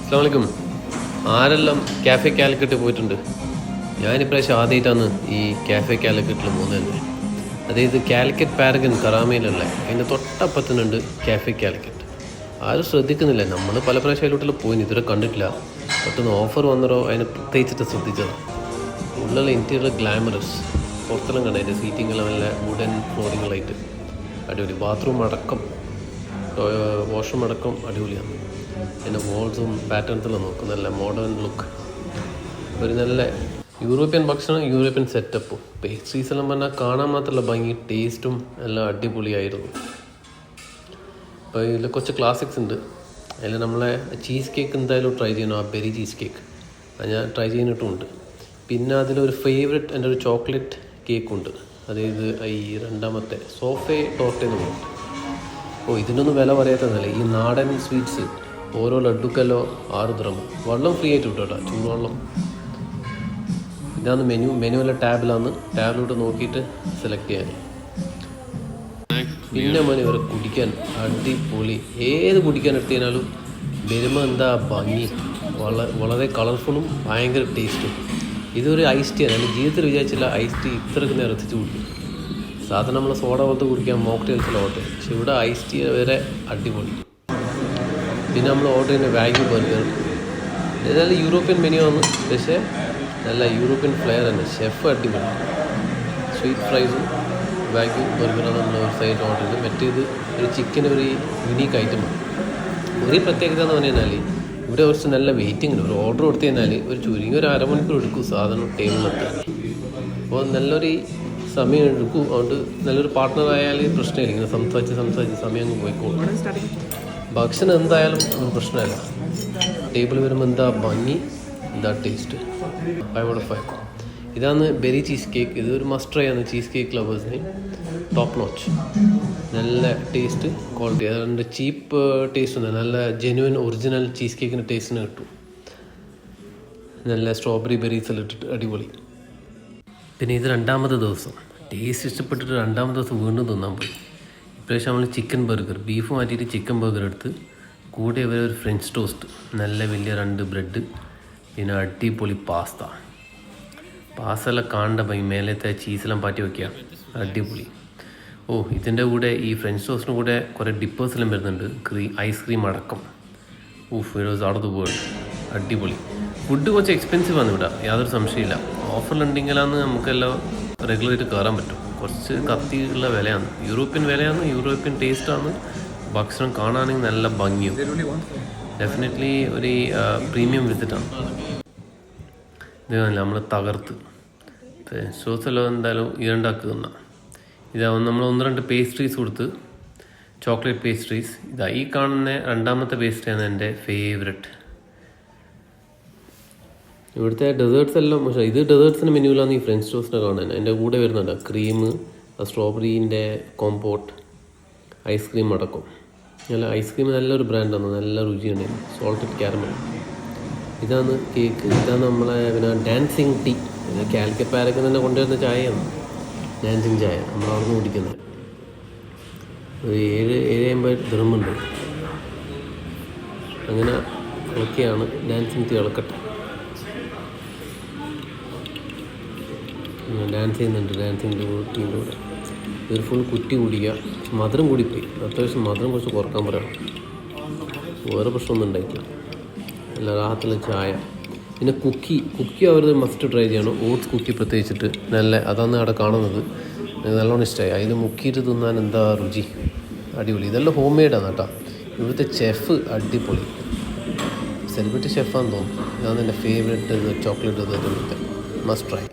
അസ്സലാമു അലൈക്കും. ആരെല്ലാം കാഫെ കാലിക്കറ്റ് പോയിട്ടുണ്ട്? ഞാനിപ്രാവശ്യം ആദ്യമായിട്ടാണ് ഈ കാഫെ കാലിക്കറ്റിൽ പോകുന്നത് തന്നെ. അതായത് കാലിക്കറ്റ് പാരഗൺ കറാമയിലുള്ള അതിൻ്റെ തൊട്ടപ്പത്തിനുണ്ട് കാഫെ കാലിക്കറ്റ്. ആരും ശ്രദ്ധിക്കുന്നില്ല. നമ്മൾ പല പ്രാവശ്യം അതിലോട്ടെല്ലാം പോയി ഇതുവരെ കണ്ടിട്ടില്ല. പെട്ടെന്ന് ഓഫർ വന്നോ അതിനെ പ്രത്യേകിച്ചിട്ട് ശ്രദ്ധിച്ചതാണ്. ഉള്ളിലുള്ള ഇൻറ്റീരിയർ ഗ്ലാമറസ്, പുറത്തെല്ലാം കണ്ട അതിൻ്റെ സീറ്റിങ്ങെല്ലാം നല്ല വുഡൻ ഫ്ലോറിങ്ങളായിട്ട് അടിപൊളി. ബാത്റൂം അടക്കം വാഷ്റൂം അടക്കം അടിപൊളിയാണ്. പിന്നെ വാൾസും പാറ്റേൺസെല്ലാം നോക്കും, നല്ല മോഡേൺ ലുക്ക്. ഒരു നല്ല യൂറോപ്യൻ ഭക്ഷണം, യൂറോപ്യൻ സെറ്റപ്പും. പേസ്ട്രീസ് എല്ലാം പറഞ്ഞാൽ കാണാൻ മാത്രമല്ല ഭംഗി, ടേസ്റ്റും എല്ലാം അടിപൊളിയായിരുന്നു. അപ്പോൾ ഇതിൽ കുറച്ച് ക്ലാസിക്സ് ഉണ്ട്. അതിൽ നമ്മളെ ചീസ് കേക്ക് എന്തായാലും ട്രൈ ചെയ്യണം. ആ ബെറി ചീസ് കേക്ക് അത് ഞാൻ ട്രൈ ചെയ്തിട്ടുമുണ്ട്. പിന്നെ അതിലൊരു ഫേവറേറ്റ് എൻ്റെ ഒരു ചോക്ലേറ്റ് കേക്കുണ്ട്. അതായത് ഈ രണ്ടാമത്തെ സോഫേ ടോർട്ടെന്ന് പറഞ്ഞിട്ട്. ഇതിനൊന്നും വില പറയാത്തതല്ലേ. ഈ നാടൻ സ്വീറ്റ്സ് ഓരോ ലഡുക്കല്ലോ 6 ദിർഹം. വെള്ളം ഫ്രീ ആയിട്ട് കിട്ടും കേട്ടോ, ചൂടുവെള്ളം. ഇതാണ് മെനുവിലെ ടാബിലോട്ട് നോക്കിയിട്ട് സെലക്ട് ചെയ്യാൻ. പിന്നെ ഇവരെ കുടിക്കാൻ അടിപൊളി. ഏത് കുടിക്കാൻ എടുത്തതിനാലും വരുമ്പോൾ എന്താ ഭംഗി, വളരെ കളർഫുള്ളും ഭയങ്കര ടേസ്റ്റും. ഇതൊരു ഐസ് ടീ ആണ്. എൻ്റെ ജീവിതത്തിൽ വിചാരിച്ചില്ല ഐസ് ടീ ഇത്രയ്ക്ക് നേരം എത്തിച്ച് കുടിക്കും. സാധാരണ നമ്മൾ സോഡ പോലത്തെ കുടിക്കാൻ മോക്ടെയിൽസിൽ ഓർഡർ, പക്ഷെ ഇവിടെ ഐസ് ടീ വരെ അടിപൊളി. പിന്നെ നമ്മൾ ഓർഡർ ചെയ്യുന്ന വാഗ്യൂ ബർഗർ. നല്ല യൂറോപ്യൻ മെനു ആണ്, പക്ഷേ നല്ല യൂറോപ്യൻ ഫ്ലെയർ തന്നെ. ഷെഫ് അടിപൊളി. സ്വീറ്റ് ഫ്രൈസും വാഗ്യൂ ബർഗറാണ് നമ്മൾ ഒരു സൈഡ് ഓർഡർ ചെയ്തത്. മറ്റേത് ഒരു ചിക്കൻ, ഒരു യുണീക്ക് ഐറ്റമാണ്. ഒരു പ്രത്യേകത എന്ന് പറഞ്ഞു കഴിഞ്ഞാൽ ഇവിടെ കുറച്ച് നല്ല വെയിറ്റിംഗ് ഉണ്ട്. ഒരു ഓർഡർ കൊടുത്തു കഴിഞ്ഞാൽ ചുരുങ്ങി ഒരു അരമണിക്കൂർ എടുക്കും സാധനം ടേബിളിലെത്താൻ. അപ്പോൾ നല്ലൊരു സമയം എടുക്കും. അതുകൊണ്ട് നല്ലൊരു പാർട്ട്ണറായാൽ പ്രശ്നമില്ല. ഇങ്ങനെ സംസാരിച്ച് സമയം അങ്ങ് പോയിക്കോളും. ഭക്ഷണം എന്തായാലും ഒരു പ്രശ്നമല്ല. ടേബിൾ വരുമ്പോൾ എന്താ ഭംഗി, എന്താ ടേസ്റ്റ്. 5/5. ഇതാണ് ബെറി ചീസ് കേക്ക്. ഇതൊരു മസ്റ്റ് ട്രൈ ആണ് ചീസ് കേക്ക് ലവേഴ്സിന്. ടോപ്പ് നോച്ച്, നല്ല ടേസ്റ്റ്, ക്വാളിറ്റി. അതുകൊണ്ട് ചീപ്പ് ടേസ്റ്റ് ഉണ്ട്. നല്ല ജെന്യുവൻ ഒറിജിനൽ ചീസ് കേക്കിൻ്റെ ടേസ്റ്റിന് കിട്ടും. നല്ല സ്ട്രോബെറി ബെറീസെല്ലാം ഇട്ടിട്ട് അടിപൊളി. പിന്നെ ഇത് രണ്ടാമത്തെ ദിവസം ടേസ്റ്റ് ഇഷ്ടപ്പെട്ടിട്ട് രണ്ടാമത്തെ ദിവസം വീണ്ടും തിന്നാൻ പോയി. ഇപ്രാവശ്യം നമ്മൾ ചിക്കൻ ബർഗർ, ബീഫ് മാറ്റിയിട്ട് ചിക്കൻ ബർഗർ എടുത്ത് കൂടെ ഇവർ ഒരു ഫ്രഞ്ച് ടോസ്റ്റ്, നല്ല വലിയ 2 ബ്രെഡ്, പിന്നെ അടിപൊളി പാസ്ത എല്ലാം കാണേണ്ട ഭംഗി. മേലത്തെ ചീസെല്ലാം പാറ്റി വയ്ക്കുക, അടിപൊളി. ഇതിൻ്റെ കൂടെ ഈ ഫ്രഞ്ച് ടോസ്റ്റിന് കൂടെ കുറേ ഡിപ്പേഴ്സെല്ലാം വരുന്നുണ്ട്, ഐസ്ക്രീം അടക്കം. It was out of the world, അടിപൊളി. ഫുഡ് കുറച്ച് എക്സ്പെൻസീവ് ആണ് ഇവിടെ, യാതൊരു സംശയമില്ല. ഓഫറിലുണ്ടെങ്കിലാണ് നമുക്കെല്ലാം റെഗുലറായിട്ട് കയറാൻ പറ്റും. കുറച്ച് കത്തിയുള്ള വിലയാണ്, യൂറോപ്യൻ വിലയാണ്, യൂറോപ്യൻ ടേസ്റ്റാണ്. ഭക്ഷണം കാണാനെങ്കിൽ നല്ല ഭംഗിയും. ഡെഫിനറ്റ്ലി ഒരു പ്രീമിയം വിസിറ്റാണ്. ഇത് നമ്മൾ തകർത്ത് സോസെല്ലാം എന്തായാലും ഇരണ്ടാക്കുന്ന. ഇതാവും നമ്മൾ 1-2 പേസ്ട്രീസ് കൊടുത്ത്, ചോക്ലേറ്റ് പേസ്ട്രീസ്. ഈ കാണുന്ന രണ്ടാമത്തെ പേസ്ട്രിയാണ് എൻ്റെ ഫേവററ്റ്. ഇവിടുത്തെ ഡെസേർട്ട്സ് എല്ലാം, പക്ഷേ ഇത് ഡെസേർട്ട്സിൻ്റെ മെനുവിലാണ് ഈ ഫ്രഞ്ച് ടോസ്റ്റിനെ കാണാൻ. അതിൻ്റെ കൂടെ വരുന്നുണ്ട് ക്രീം, സ്ട്രോബെറീൻ്റെ കോമ്പോട്ട്, ഐസ്ക്രീം അടക്കം. ഐസ്ക്രീം നല്ലൊരു ബ്രാൻഡാണ്, നല്ല രുചിയുണ്ട്. Salted caramel. ഇതാണ് കേക്ക്. ഇതാണ് നമ്മളെ പിന്നെ ഡാൻസിങ് ടീ. ഇത് കാലിക്കറ്റ് പാരഗൺ തന്നെ കൊണ്ടുവരുന്ന ചായയാണ്, ഡാൻസിങ് ചായ. നമ്മളവിടെ നിന്ന് കുടിക്കുന്നത്. ഒരു 7-7.50 ദിർഹമുണ്ട്. അങ്ങനെ ഓക്കെയാണ്. ഡാൻസിങ് ടീ ഇളക്കട്ടെ. ഡാൻസ് ചെയ്യുന്നുണ്ട് ഡാൻസിങ് ടീമിൻ്റെ കൂടെ. ഇതൊരു ഫുൾ കുറ്റി കുടിക്കുക. മധുരം കൂടിപ്പോയി, അത്യാവശ്യം മധുരം കുറച്ച് കുറക്കാൻ പറയണം. വേറെ പ്രശ്നമൊന്നും ഉണ്ടായിട്ടില്ല. നല്ല റാഹത്തുള്ള ചായ. പിന്നെ കുക്കി അവർ മസ്റ്റ് ട്രൈ ചെയ്യണം. ഓട്സ് കുക്കി പ്രത്യേകിച്ചിട്ട് നല്ല, അതാണ് അവിടെ കാണുന്നത്. നല്ലോണം ഇഷ്ടമായി. അതിൽ മുക്കിയിട്ട് തിന്നാൻ എന്താ രുചി, അടിപൊളി. ഇതെല്ലാം ഹോം മെയ്ഡാണ് കേട്ടോ. ഇവിടുത്തെ ഷെഫ് അടിപൊളി, സെലിബ്രിറ്റി ഷെഫാണെന്ന് തോന്നുന്നു. ഇതാണ് എൻ്റെ ഫേവറേറ്റ് ചോക്ലേറ്റ്. Must try.